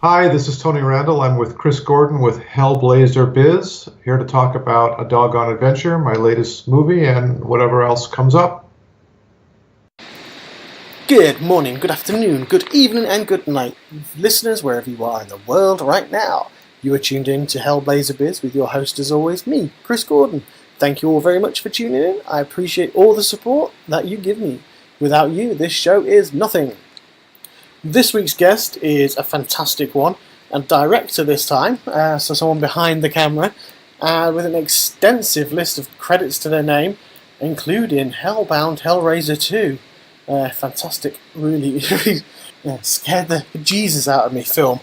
Hi, this is Tony Randel. I'm with Chris Gordon with Hellblazer Biz, here to talk about A Doggone Adventure, my latest movie, and whatever else comes up. Good morning, good afternoon, good evening, and good night, listeners, wherever you are in the world right now. You are tuned in to Hellblazer Biz with your host, as always, me, Chris Gordon. Thank you all very much for tuning in. I appreciate all the support that you give me. Without you, this show is nothing. This week's guest is a fantastic one, a director this time, so someone behind the camera, with an extensive list of credits to their name, including Hellbound Hellraiser II. Fantastic, really, really scared the Jesus out of me film.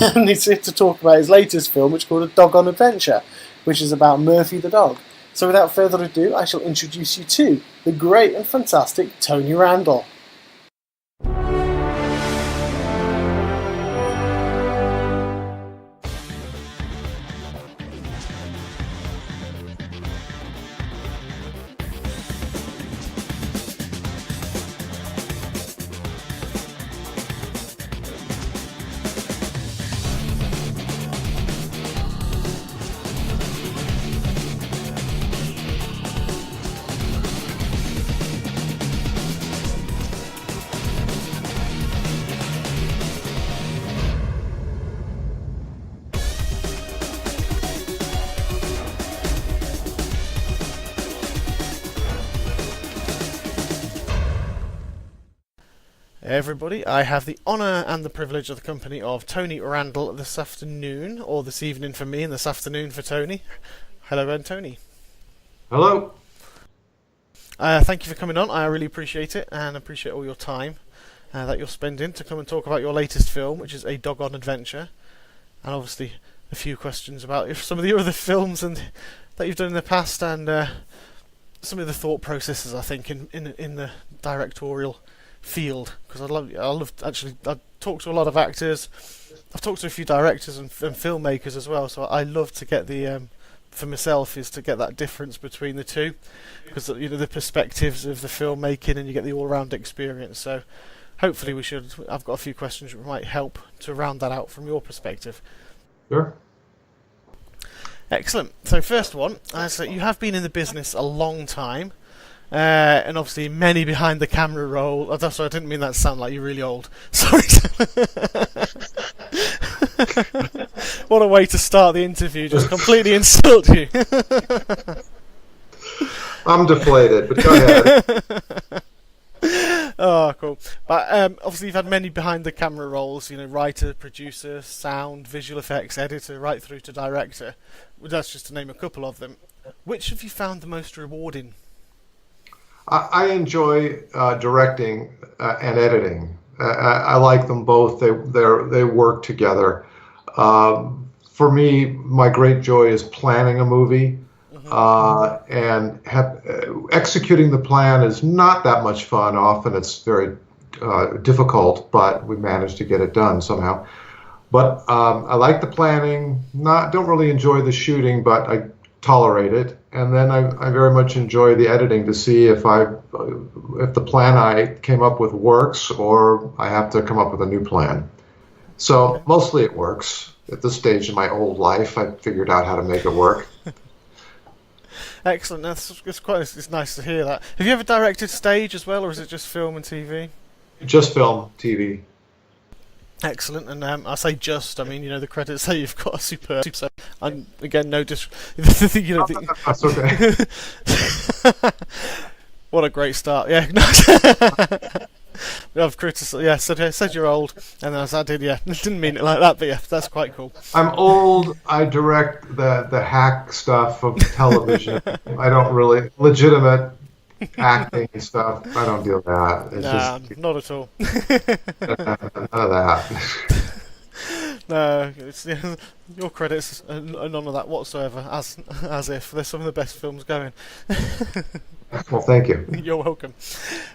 And he's here to talk about his latest film, which is called A Doggone Adventure, which is about Murphy the dog. So without further ado, I shall introduce you to the great and fantastic Tony Randel. Everybody, I have the honour and the privilege of the company of Tony Randel this afternoon, or this evening for me and this afternoon for Tony. Hello again, Tony. Hello. Thank you for coming on. I really appreciate it, and appreciate all your time that you're spending to come and talk about your latest film, which is A Doggone Adventure, and obviously a few questions about some of the other films and that you've done in the past, and some of the thought processes, I think, in the directorial field, because I've talked to a lot of actors, I've talked to a few directors and filmmakers as well, so I love to get the for myself is to get that difference between the two, because the perspectives of the filmmaking, and you get the all-round experience. So hopefully I've got a few questions which might help to round that out from your perspective. Sure. Excellent. So first one, so you have been in the business a long time. And obviously many behind the camera role. Oh, sorry, I didn't mean that to sound like you're really old. Sorry. What a way to start the interview, just completely insult you. I'm deflated, but go ahead. Oh, cool. But obviously you've had many behind the camera roles, writer, producer, sound, visual effects, editor, right through to director. Well, that's just to name a couple of them. Which have you found the most rewarding? I enjoy directing and editing. I like them both. They work together. For me, my great joy is planning a movie, and executing the plan is not that much fun. Often it's very difficult, but we manage to get it done somehow. But I like the planning. Don't really enjoy the shooting, but I tolerate it. And then I very much enjoy the editing to see if the plan I came up with works, or I have to come up with a new plan. So mostly it works. At this stage in my old life, I figured out how to make it work. Excellent. It's nice to hear that. Have you ever directed stage as well, or is it just film and TV? Just film, TV. Excellent, and I say just. I mean, the credits say you've got a superb. So, and again, no That's okay. What a great start! Yeah, I've criticised. Yeah, said you're old, and then I did. Yeah, didn't mean it like that, but yeah, that's quite cool. I'm old. I direct the hack stuff of television. I don't really legitimate acting and stuff. I don't deal with that. It's not at all. None of that. No, your credits are none of that whatsoever. As if they're some of the best films going. Well, thank you. You're welcome.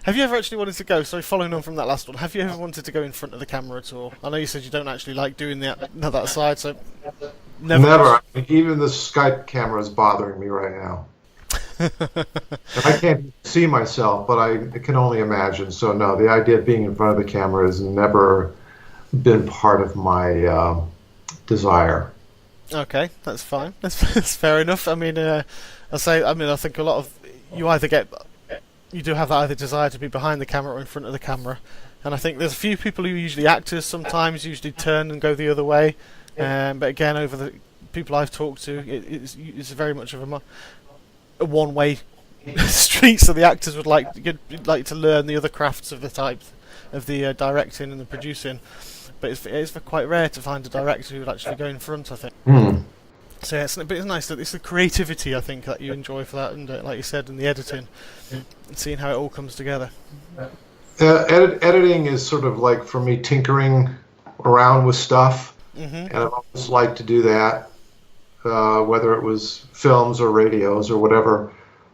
Have you ever actually wanted to go? So, following on from that last one, have you ever wanted to go in front of the camera at all? I know you said you don't actually like doing that side, so never. I mean, even the Skype camera is bothering me right now. And I can't see myself, but I can only imagine. So no, the idea of being in front of the camera is never been part of my desire. Okay, that's fine. That's fair enough. I mean, I think a lot of you do have that either desire to be behind the camera or in front of the camera, and I think there's a few people who usually actors sometimes usually turn and go the other way. But again, over the people I've talked to, it's very much of a one-way street. So the actors would like to learn the other crafts of the types of the directing and the producing. But it's quite rare to find a director who would actually go in front, I think. So yeah, but it's nice that it's the creativity, I think, that you enjoy for that, and like you said, and the editing, and seeing how it all comes together. Editing is sort of like, for me, tinkering around with stuff, and I've always liked to do that, whether it was films or radios or whatever.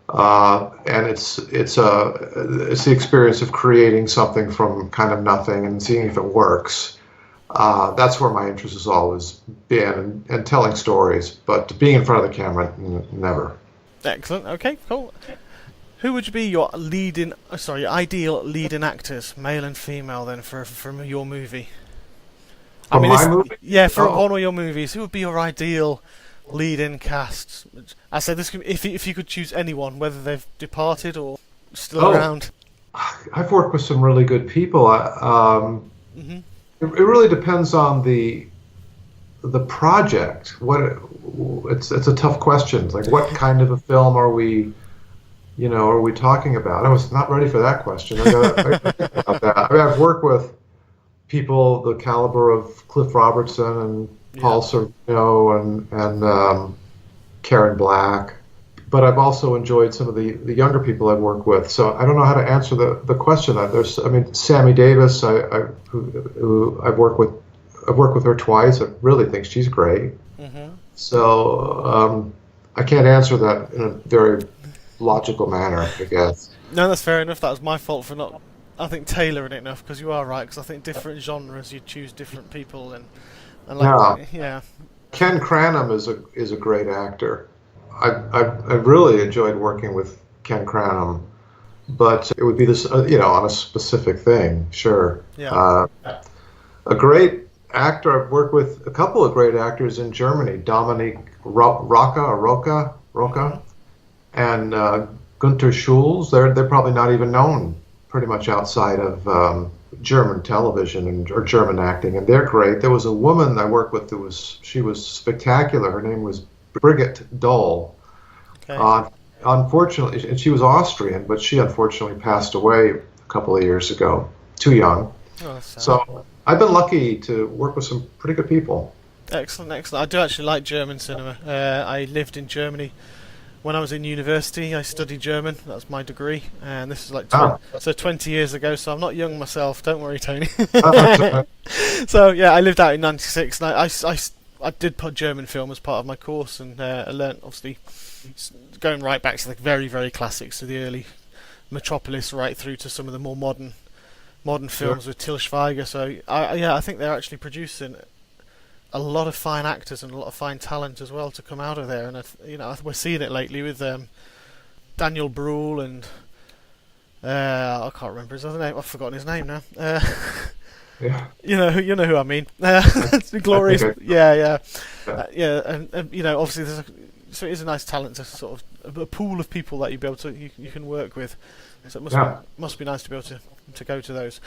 And it's the experience of creating something from kind of nothing and seeing if it works. That's where my interest has always been, and telling stories. But being in front of the camera, never. Excellent. Okay, cool. Who would be your ideal leading actors, male and female, then for your movie? My movie? Yeah, for one of your movies, who would be your ideal lead-in cast? I said this: if you could choose anyone, whether they've departed or still around. I've worked with some really good people. It really depends on the project. It's a tough question. Like, what kind of a film are we talking about? I was not ready for that question. I think about that. I mean, I've worked with people the caliber of Cliff Robertson and Paul Sorvino and Karen Black, but I've also enjoyed some of the younger people I've worked with. So I don't know how to answer the question. Sammy Davis, who I've worked with her twice. I really think she's great. So I can't answer that in a very logical manner, I guess. No, that's fair enough. That was my fault for not, I think, tailoring it enough, because you are right. Because I think different genres, you choose different people, and yeah. Ken Cranham is a great actor. I've really enjoyed working with Ken Cranham, but it would be this, on a specific thing, sure. Yeah. A great actor, I've worked with a couple of great actors in Germany, Dominique Roca, and Günter Schulz. They're probably not even known pretty much outside of German television or German acting, and they're great. There was a woman I worked with she was spectacular. Her name was Brigitte Doll. Okay. Unfortunately, and she was Austrian, but she unfortunately passed away a couple of years ago, too young. Oh, so I've been lucky to work with some pretty good people. Excellent. I do actually like German cinema. I lived in Germany when I was in university. I studied German. That's my degree, and this is like 20 years ago. So I'm not young myself. Don't worry, Tony. So yeah, I lived out in '96, and I did put German film as part of my course, and I learnt, obviously, going right back to the very, very classics, to the early Metropolis, right through to some of the more modern films with Til Schweiger. So I think they're actually producing a lot of fine actors and a lot of fine talent as well to come out of there, and we're seeing it lately with Daniel Bruhl and I can't remember his other name. I've forgotten his name now. Yeah. You know who I mean. Glorious. Yeah. And obviously so it is a nice talent, to sort of a pool of people that you can work with. So it must be nice to be able to go to those.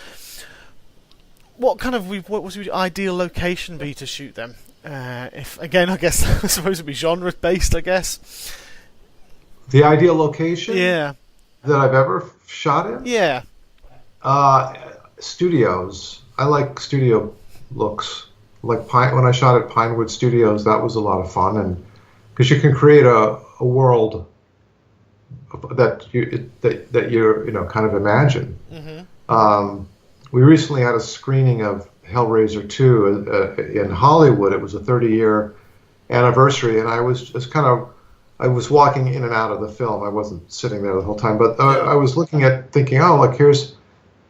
What was your ideal location be to shoot them? If again, I guess I suppose it'd be genre based. I guess the ideal location. Yeah. That I've ever shot in. Yeah. Studios. I like studio looks. Like when I shot at Pinewood Studios, that was a lot of fun, and because you can create a world that you're kind of imagine. Mm-hmm. We recently had a screening of Hellraiser II in Hollywood. It was a 30-year anniversary, and I was walking in and out of the film. I wasn't sitting there the whole time, but I was looking at, thinking, oh, look,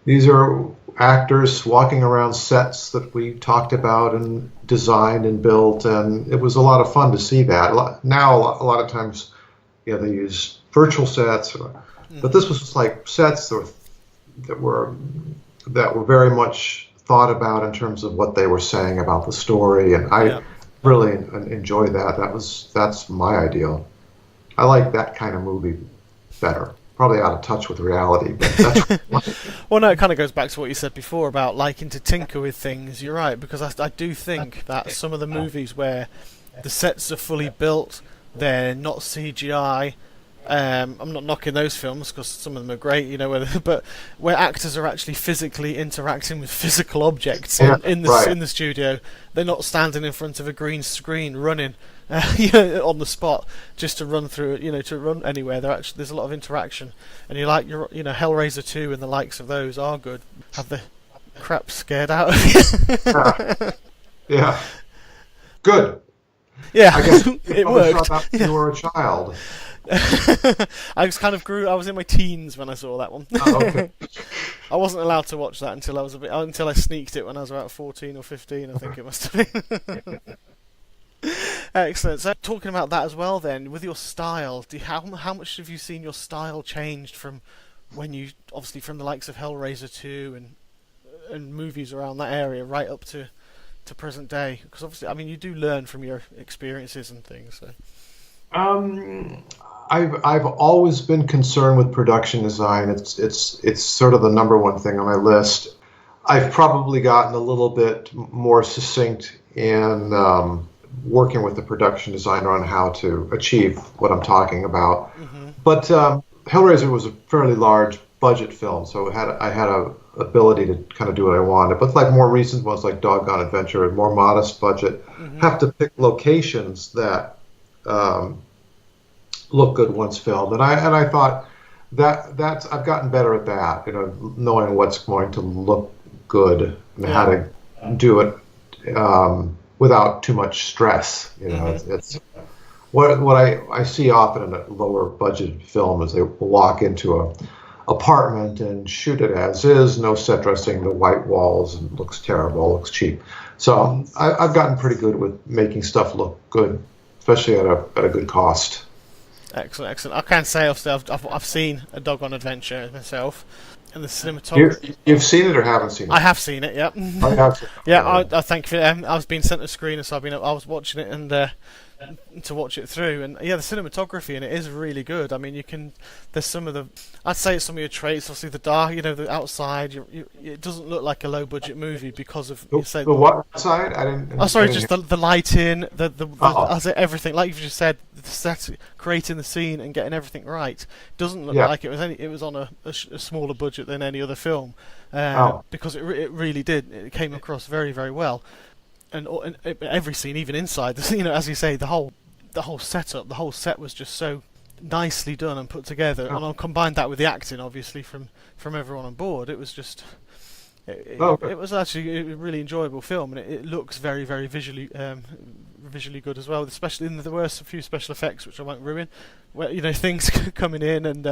these are actors walking around sets that we talked about and designed and built, and it was a lot of fun to see that. Now, a lot of times, they use virtual sets, but this was just like sets that were very much thought about in terms of what they were saying about the story, and I really enjoyed that. That's my ideal. I like that kind of movie better. Probably out of touch with reality, but that's Well, no, it kind of goes back to what you said before about liking to tinker with things. You're right, because I do think that some of the movies where the sets are fully built, they're not CGI. I'm not knocking those films because some of them are great, but where actors are actually physically interacting with physical objects in the studio, they're not standing in front of a green screen running, on the spot just to run through it, to run anywhere. There's a lot of interaction, and Hellraiser 2 and the likes of those are good. Have the crap scared out of you? Yeah, good. Yeah, I guess it worked. You were a child. I was in my teens when I saw that one. Oh, okay. I wasn't allowed to watch that until I sneaked it when I was about 14 or 15, I think it must have been. Excellent. So talking about that as well then, with your style, how much have you seen your style changed from when you, obviously from the likes of Hellraiser 2 and movies around that area right up to present day? Because obviously, you do learn from your experiences and things. So. I've always been concerned with production design. It's sort of the number one thing on my list. I've probably gotten a little bit more succinct in working with the production designer on how to achieve what I'm talking about. Mm-hmm. But Hellraiser was a fairly large budget film, so I had a ability to kind of do what I wanted. But like more recent ones like Doggone Adventure, more modest budget, have to pick locations that look good once filmed, and I thought that's I've gotten better at that, knowing what's going to look good and how to do it without too much stress. It's what I see often in a lower budget film is they walk into a apartment and shoot it as is, no set dressing, the white walls, and looks terrible, looks cheap. So I've gotten pretty good with making stuff look good, especially at a good cost. Excellent. I can say I've seen a Doggone Adventure myself, and the cinematography. You've seen it or haven't seen it? I have seen it. Yep. I have seen it. Yeah, I thank you. I was being sent a screener, so I was watching it and to watch it through, and the cinematography in it is really good. There's some of I'd say it's some of your traits. Obviously, the dark, the outside. It doesn't look like a low budget movie because of the what side? I didn't. Oh, sorry, just the lighting, everything. Like you just said, the set, creating the scene and getting everything right. Doesn't look like it was on a smaller budget than any other film, because it really did. It came across very, very well. And every scene, even inside, as you say, the whole setup, the whole set was just so nicely done and put together. And I'll combine that with the acting, obviously, from everyone on board. It was just, it was actually a really enjoyable film, and it looks very, very visually good as well. Especially there were a few special effects which I won't ruin, where things coming in, and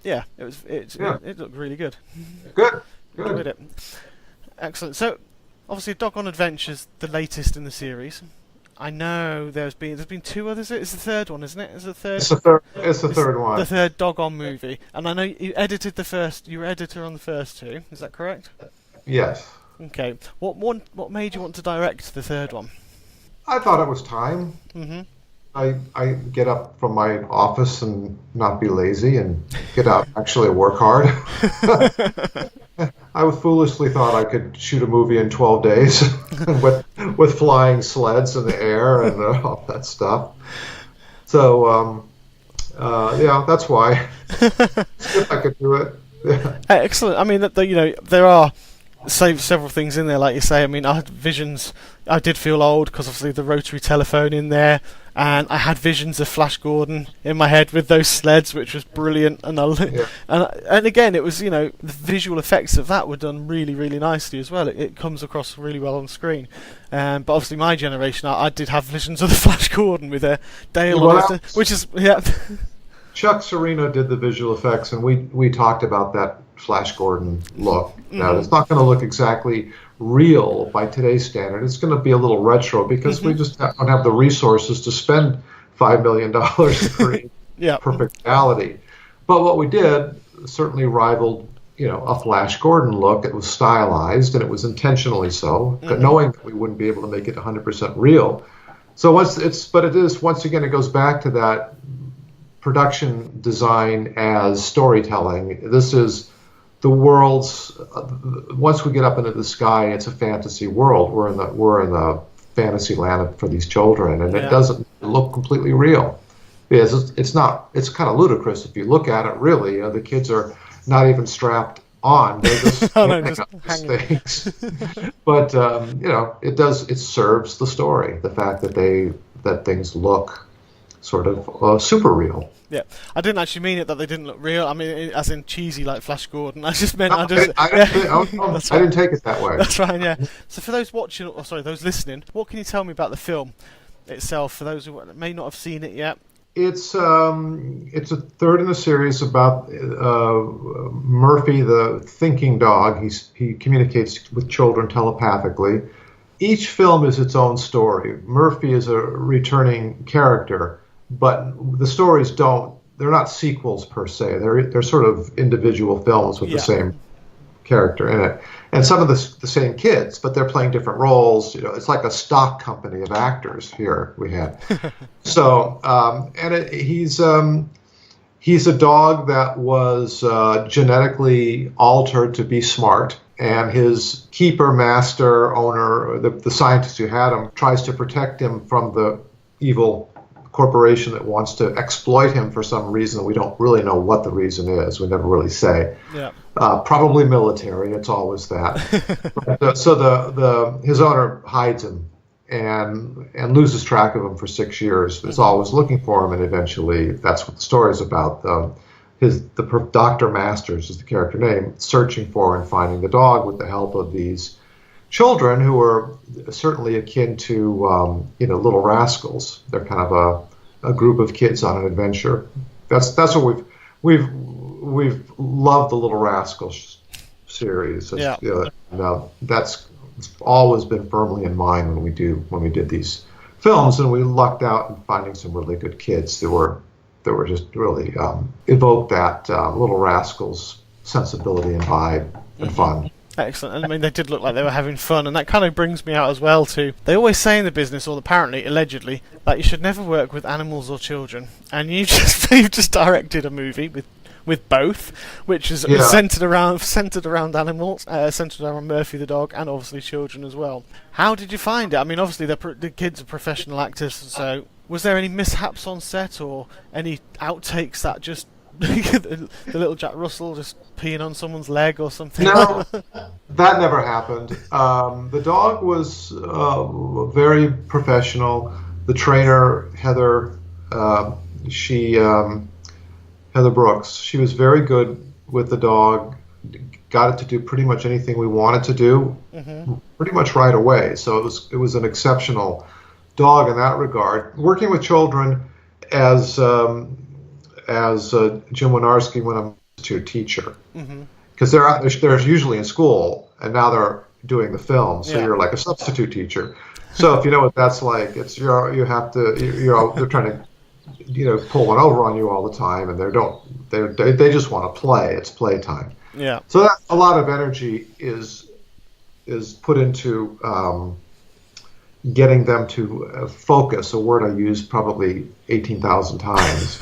it looked really good. Good. Enjoyed it. Excellent. So. Obviously, Doggone Adventure's the latest in the series. I know there's been two others. It's the third one, isn't it? It's the third one. The third Doggone movie. And I know you edited the first. You were editor on the first two. Is that correct? Yes. Okay. What made you want to direct the third one? I thought it was time. Mm-hmm. I get up from my office and not be lazy and get out and actually work hard. I foolishly thought I could shoot a movie in 12 days with flying sleds in the air and all that stuff. So, that's why. If I could do it. Yeah. Excellent. There are several things in there, like you say. I had visions. I did feel old because obviously the rotary telephone in there, and I had visions of Flash Gordon in my head with those sleds, which was brilliant. And again, it was the visual effects of that were done really, really nicely as well. It comes across really well on screen. But obviously, my generation, I did have visions of the Flash Gordon with Dale on it, which is Chuck Serino did the visual effects, and we talked about that Flash Gordon look. Now, it's not going to look exactly real by today's standard. It's going to be a little retro because we just don't have the resources to spend $5 million to create perfect reality. But what we did certainly rivaled a Flash Gordon look. It was stylized, and it was intentionally so, knowing that we wouldn't be able to make it 100% real. So once again, it goes back to that production design as storytelling. This is the world's. Once we get up into the sky, it's a fantasy world. We're in the fantasy land for these children, and it doesn't look completely real. Because it's not. It's kind of ludicrous if you look at it. Really, the kids are not even strapped on; they're just hanging up these things. But it serves the story. The fact that things look sort of super real. Yeah, I didn't actually mean it that they didn't look real. I mean, as in cheesy, like Flash Gordon. I just meant I didn't take it that way. That's right. Yeah. So for those watching, or sorry, those listening, what can you tell me about the film itself? For those who may not have seen it yet. It's a third in a series about Murphy, the thinking dog. He communicates with children telepathically. Each film is its own story. Murphy is a returning character, but the stories they're not sequels per se. They're sort of individual films with the same character in it. And some of the same kids, but they're playing different roles. It's like a stock company of actors here we had. So, he's a dog that was genetically altered to be smart, and his keeper, master, owner, the scientist who had him, tries to protect him from the evil corporation that wants to exploit him for some reason. We don't really know what the reason is. We never really say. Yeah. Probably military. It's always that. So his owner hides him and loses track of him for 6 years. Is always looking for him, and eventually that's what the story is about. Dr. Masters is the character name, searching for and finding the dog with the help of these children who are certainly akin to Little Rascals. They're kind of a group of kids on an adventure. That's what we've loved the Little Rascals series. That's always been firmly in mind when we did these films, and we lucked out in finding some really good kids that were just really evoke that Little Rascals sensibility and vibe and fun. Excellent. And I mean, they did look like they were having fun, and that kind of brings me out as well to, they always say in the business, or apparently, allegedly, that you should never work with animals or children. And you've just directed a movie with both, which is centered around animals, centered around Murphy the dog, and obviously children as well. How did you find it? I mean, obviously the kids are professional actors, so was there any mishaps on set or any outtakes that just the little Jack Russell just peeing on someone's leg or something? No, that never happened. The dog was very professional. The trainer, Heather Brooks, she was very good with the dog, got it to do pretty much anything we wanted to do pretty much right away. So it was an exceptional dog in that regard. Working with children as Jim Winarski when I'm a teacher, because they're usually in school and now they're doing the film, so you're like a substitute teacher. So if you know what that's like, it's you have to they're trying to pull one over on you all the time, and they just want to play. It's playtime. Yeah. So that a lot of energy is put into getting them to focus, a word I used probably 18,000 times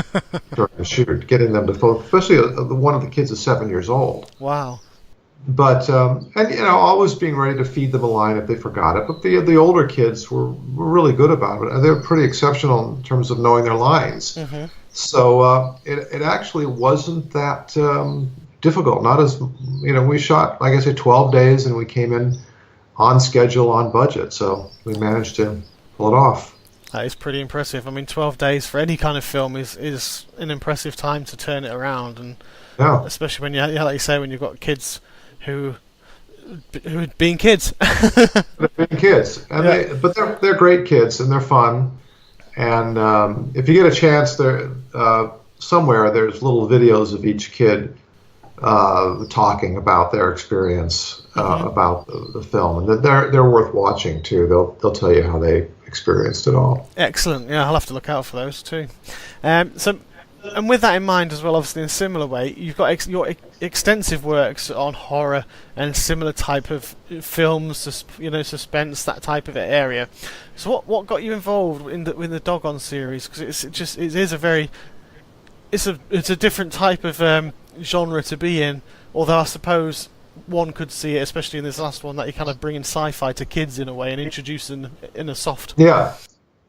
during the shoot, getting them to focus, especially one of the kids is 7 years old. Wow. But, always being ready to feed them a line if they forgot it. But the older kids were really good about it. They were pretty exceptional in terms of knowing their lines. So it actually wasn't that difficult. Not as, we shot, like I said, 12 days, and we came in on schedule, on budget, so we managed to pull it off. That is pretty impressive. I mean, 12 days for any kind of film is an impressive time to turn it around, and especially when like you say, when you've got kids who are being kids. They're being kids, and but they're great kids, and they're fun. And if you get a chance, somewhere there's little videos of each kid talking about their experience about the film, and they're worth watching too. They'll tell you how they experienced it all. Excellent. Yeah, I'll have to look out for those too. So And with that in mind as well, obviously in a similar way, you've got your extensive works on horror and similar type of films, suspense, that type of area. So what got you involved in the Doggone series? Because it's a different type of genre to be in. Although I suppose one could see it, especially in this last one, that you're kind of bringing sci-fi to kids in a way and introducing in a soft. Yeah.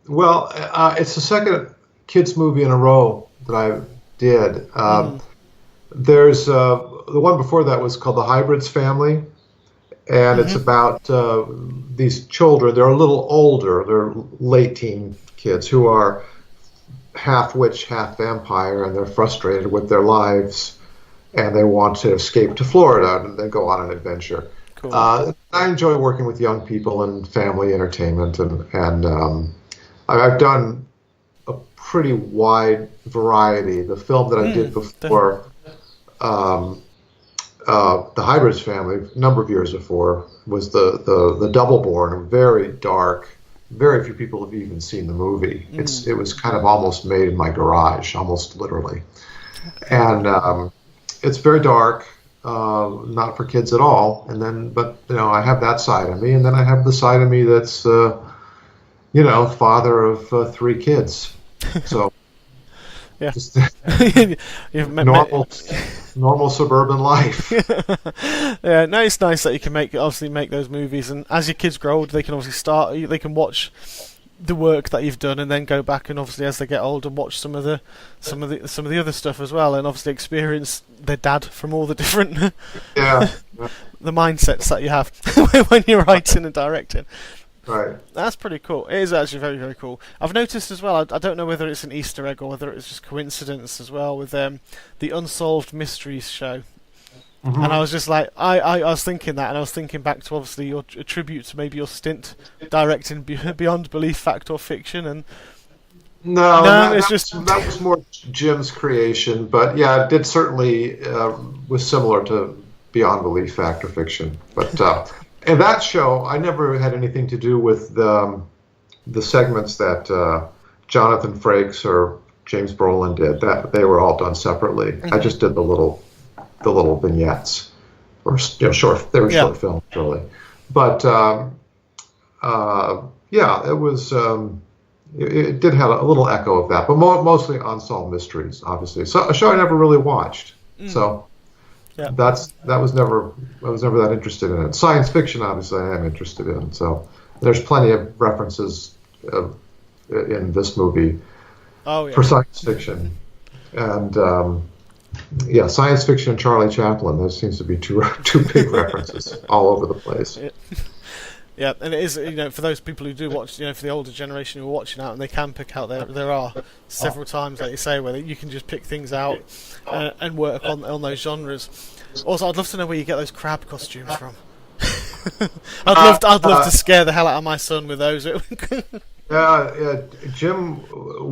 Well, it's the second kids movie in a row that I did. There's the one before that was called The Hybrids Family, and it's about these children. They're a little older. They're late teen kids who are half witch, half vampire, and they're frustrated with their lives, and they want to escape to Florida and then go on an adventure. Cool. I enjoy working with young people and family entertainment, and I've done a pretty wide variety. The film that I did before, The Hybrids Family, a number of years before, was the Double Born, very dark. Very few people have even seen the movie. It was kind of almost made in my garage, almost literally. And it's very dark, not for kids at all. But I have that side of me, and then I have the side of me that's father of 3 kids. So yeah, just normal suburban life. Yeah, no, it's nice that you can make those movies, and as your kids grow older, they can obviously they can watch the work that you've done, and then go back and obviously as they get older watch some of the other stuff as well, and obviously experience their dad from all the different the mindsets that you have when you're writing and directing. Right. That's pretty cool. It is actually very, very cool. I've noticed as well, I don't know whether it's an Easter egg or whether it's just coincidence as well, with the Unsolved Mysteries show. Mm-hmm. And I was just like, I was thinking that, and I was thinking back to obviously your tribute to maybe your stint directing Beyond Belief, Fact or Fiction, and that was more Jim's creation, but yeah, it did certainly was similar to Beyond Belief, Fact or Fiction, but. In that show, I never had anything to do with the segments that Jonathan Frakes or James Brolin did. That they were all done separately. Mm-hmm. I just did the little vignettes, or short. They were short films, really. But it was. It did have a little echo of that, but mostly Unsolved Mysteries, obviously. So a show I never really watched. So. Yeah. I was never that interested in it. Science fiction, obviously, I am interested in. So there's plenty of references in this movie for science fiction, and science fiction and Charlie Chaplin. There seems to be two big references all over the place. Yeah. Yeah, and it is, for those people who do watch, for the older generation who are watching out, and they can pick out, there are several times, like you say, where you can just pick things out and work on those genres. Also, I'd love to know where you get those crab costumes from. I'd love to scare the hell out of my son with those. Jim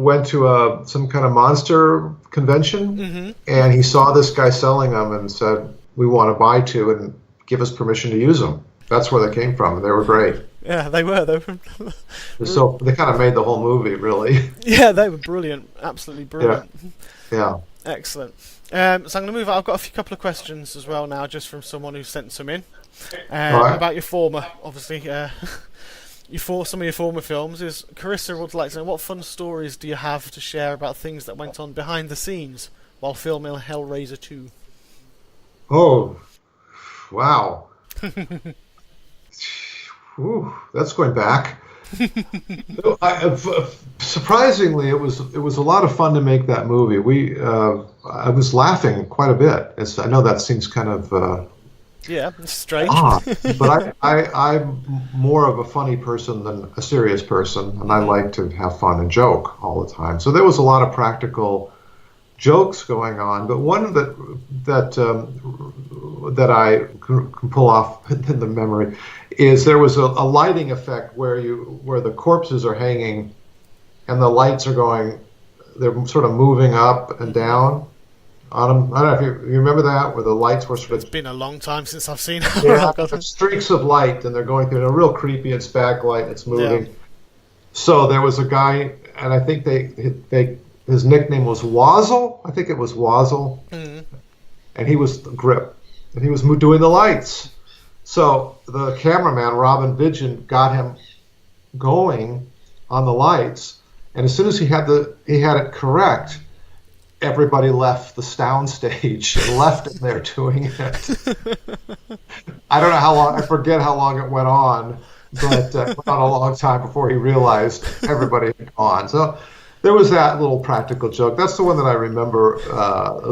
went to some kind of monster convention, and he saw this guy selling them and said, "We want to buy 2 and give us permission to use them." That's where they came from. They were great. Yeah, they were. So they kind of made the whole movie, really. Yeah, they were brilliant. Absolutely brilliant. Yeah. Excellent. So I'm going to move on. I've got a couple of questions as well now, just from someone who sent some in about your former, obviously, some of your former films. Carissa would like to know, what fun stories do you have to share about things that went on behind the scenes while filming Hellraiser 2? Oh, wow. Ooh, that's going back. Surprisingly, it was a lot of fun to make that movie. I was laughing quite a bit. I know that seems kind of it's strange, but I'm more of a funny person than a serious person, and I like to have fun and joke all the time. So there was a lot of practical jokes going on, but one that I can pull off in the memory is there was a lighting effect where the corpses are hanging and the lights are they're sort of moving up and down on them. I don't know if you remember that, where the lights were sort of... It's been a long time since I've seen it. Yeah, streaks of light, and they're going through, and real creepy. It's backlight, it's moving. Yeah. So there was a guy, and I think they his nickname was Wazzle. I think it was Wazzle. Mm. And he was the Grip. And he was doing the lights. So the cameraman, Robin Vidgen, got him going on the lights. And as soon as he had it correct, everybody left the sound stage and left him there doing it. I don't know how long, I forget how long it went on, but it went on a long time before he realized everybody had gone. So there was that little practical joke. That's the one that I remember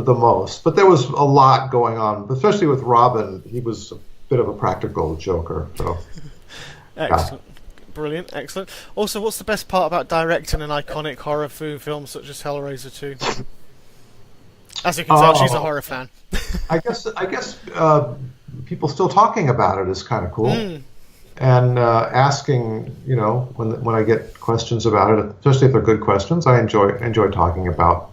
the most. But there was a lot going on, especially with Robin. He was a bit of a practical joker. So, excellent. Brilliant, excellent. Also, what's the best part about directing an iconic horror film such as Hellraiser 2? As you can tell, she's a horror fan. I guess people still talking about it is kind of cool. And asking, when I get questions about it, especially if they're good questions, I enjoy talking about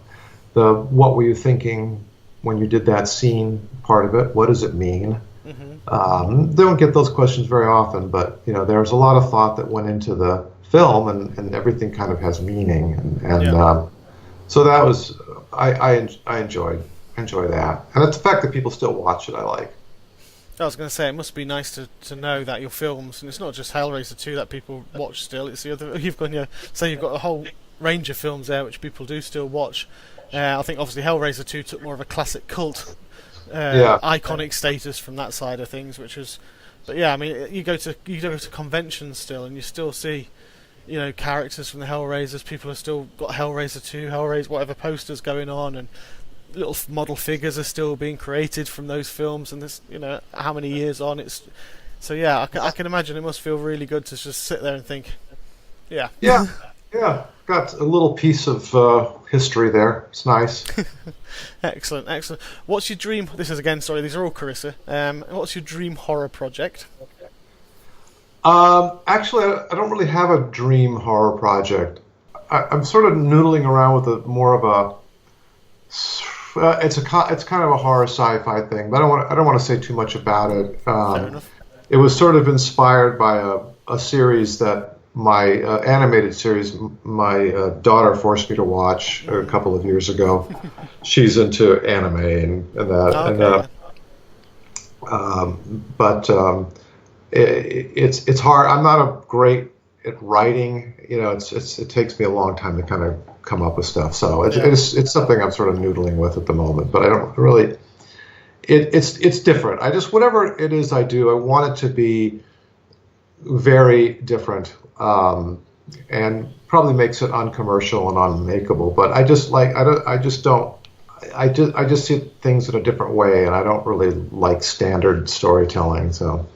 what were you thinking when you did that scene part of it? What does it mean? They don't get those questions very often, but there's a lot of thought that went into the film, and everything kind of has meaning, and so that was I enjoy that, and it's the fact that people still watch it. I like. I was going to say, it must be nice to know that your films, and it's not just Hellraiser 2 that people watch still. It's the other. You've got a whole range of films there which people do still watch. I think obviously Hellraiser 2 took more of a classic cult. Iconic status from that side of things, which was, but yeah, I mean, you go to conventions still, and you still see, characters from the Hellraisers. People have still got Hellraiser 2, Hellraiser, whatever posters going on, and little model figures are still being created from those films. And this, how many years on? It's so yeah, I can imagine it must feel really good to just sit there and think, yeah. Got a little piece of history there. It's nice. Excellent. What's your dream? This is again, sorry, these are all Carissa. What's your dream horror project? Actually, I don't really have a dream horror project. I'm sort of noodling around with more of a. It's kind of a horror sci-fi thing, but I don't want to say too much about it. Fair enough. It was sort of inspired by a series that my animated series my daughter forced me to watch a couple of years ago. She's into anime and that, it's hard. I'm not great at writing. It takes me a long time to kind of come up with stuff. So it's something I'm sort of noodling with at the moment. But I don't really. It's different. whatever it is I do, I want it to be very different. And probably makes it uncommercial and unmakeable. But I just see things in a different way, and I don't really like standard storytelling. So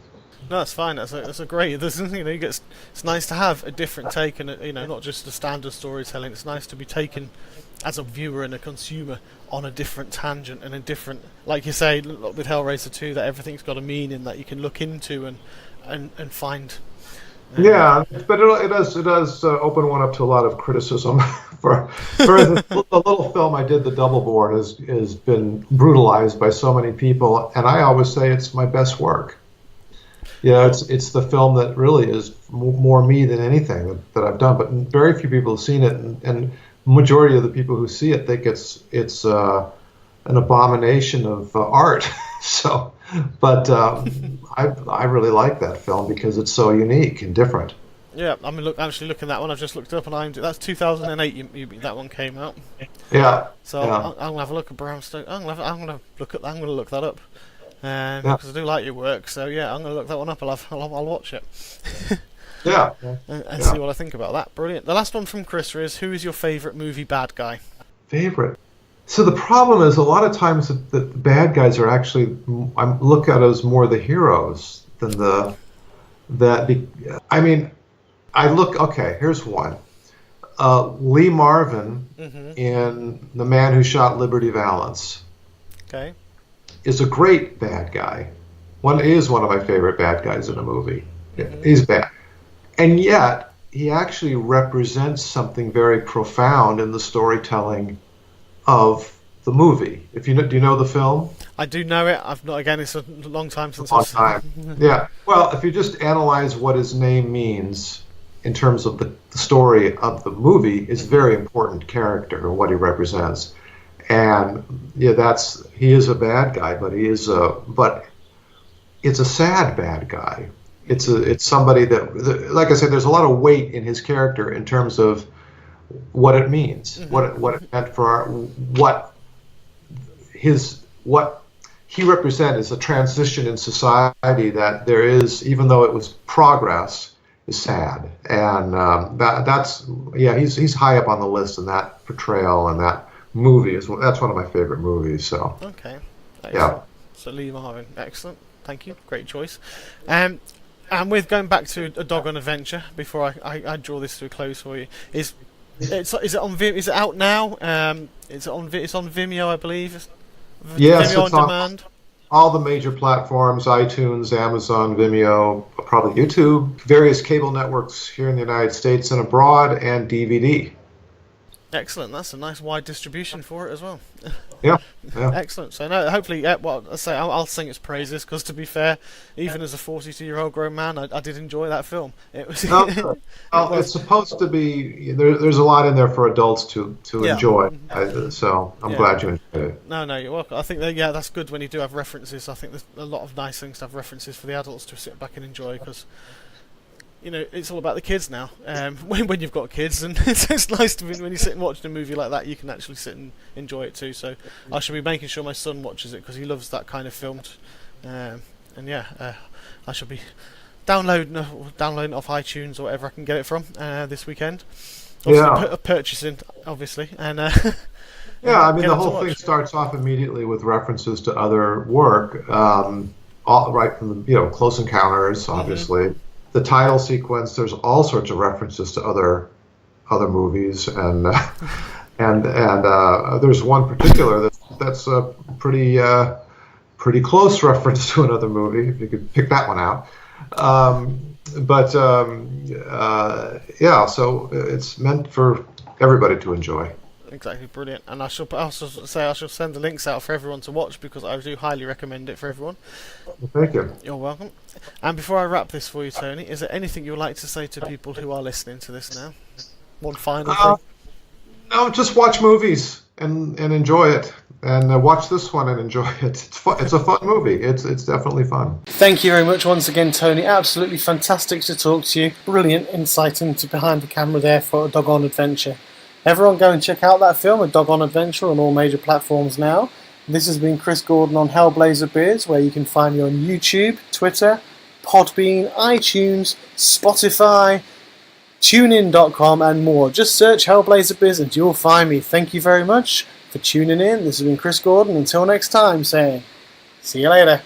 no, that's fine. That's a great. It's nice to have a different take, and not just the standard storytelling. It's nice to be taken as a viewer and a consumer on a different tangent and a different, like you say, with Hellraiser 2, that everything's got a meaning that you can look into and find. Yeah, but it does open one up to a lot of criticism. for the little film I did, The Double Board, has been brutalized by so many people, and I always say it's my best work. It's the film that really is more me than anything that I've done. But very few people have seen it, and majority of the people who see it think it's an abomination of art. So. But I really like that film because it's so unique and different. Yeah, I mean, actually looking at that one, I've just looked up and that's 2008. That one came out. Yeah. So I'm gonna have a look at Bram Stoker. I'm gonna look that up. Because I do like your work. So yeah, I'm gonna look that one up. I'll watch it. Yeah. And see what I think about that. Brilliant. The last one from Chris is: who is your favourite movie bad guy? Favorite. So the problem is a lot of times the bad guys are actually, I look at as more the heroes than here's one. Lee Marvin in The Man Who Shot Liberty Valance is a great bad guy. He is one of my favorite bad guys in a movie. He's bad. And yet he actually represents something very profound in the storytelling of the movie. Do you know the film? I do know it. I've not. Again, it's a long time since. Yeah. Well, if you just analyze what his name means in terms of the story of the movie, is a very important character and what he represents. And yeah, he is a bad guy, but it's a sad bad guy. It's somebody that, like I said, there's a lot of weight in his character in terms of what it means, what it meant for what he represents, is a transition in society that there is, even though it was progress, is sad. And he's high up on the list in that portrayal, and that movie that's one of my favorite movies. So okay, excellent. Yeah. So Lee Marvin, excellent. Thank you, great choice. And with going back to A Doggone Adventure, before I draw this to a close for you, is it on is it out now? It's on Vimeo, I believe. Yes, Vimeo it's on on demand. All the major platforms: iTunes, Amazon, Vimeo, probably YouTube, various cable networks here in the United States and abroad, and DVD. Excellent. That's a nice wide distribution for it as well. Yeah. Excellent. So no, hopefully, I'll sing its praises, because to be fair, even as a 42-year-old grown man, I did enjoy that film. It was. It's supposed to be. There's a lot in there for adults to enjoy. So I'm glad you enjoyed it. No, you're welcome. I think that's good when you do have references. I think there's a lot of nice things to have references for the adults to sit back and enjoy, because it's all about the kids now. When you've got kids, and it's nice to when you sit and watch a movie like that, you can actually sit and enjoy it too. So I should be making sure my son watches it, because he loves that kind of film. I should be downloading it off iTunes or wherever I can get it from this weekend. Purchasing, obviously, and I mean, the whole thing starts off immediately with references to other work, all right from the Close Encounters, obviously. The title sequence, there's all sorts of references to other movies, and there's one particular that's a pretty close reference to another movie, if you could pick that one out. So it's meant for everybody to enjoy. Exactly, brilliant. And I shall send the links out for everyone to watch, because I do highly recommend it for everyone. Well, thank you. You're welcome. And before I wrap this for you, Tony, is there anything you would like to say to people who are listening to this now? One final thing? No, just watch movies and enjoy it. And watch this one and enjoy it. It's fun. It's a fun movie. It's definitely fun. Thank you very much once again, Tony. Absolutely fantastic to talk to you. Brilliant insight into behind the camera there for A Doggone Adventure. Everyone go and check out that film, A Doggone Adventure, on all major platforms now. This has been Chris Gordon on Hellraiser Biz, where you can find me on YouTube, Twitter, Podbean, iTunes, Spotify, TuneIn.com and more. Just search Hellraiser Biz and you'll find me. Thank you very much for tuning in. This has been Chris Gordon. Until next time, saying, see you later.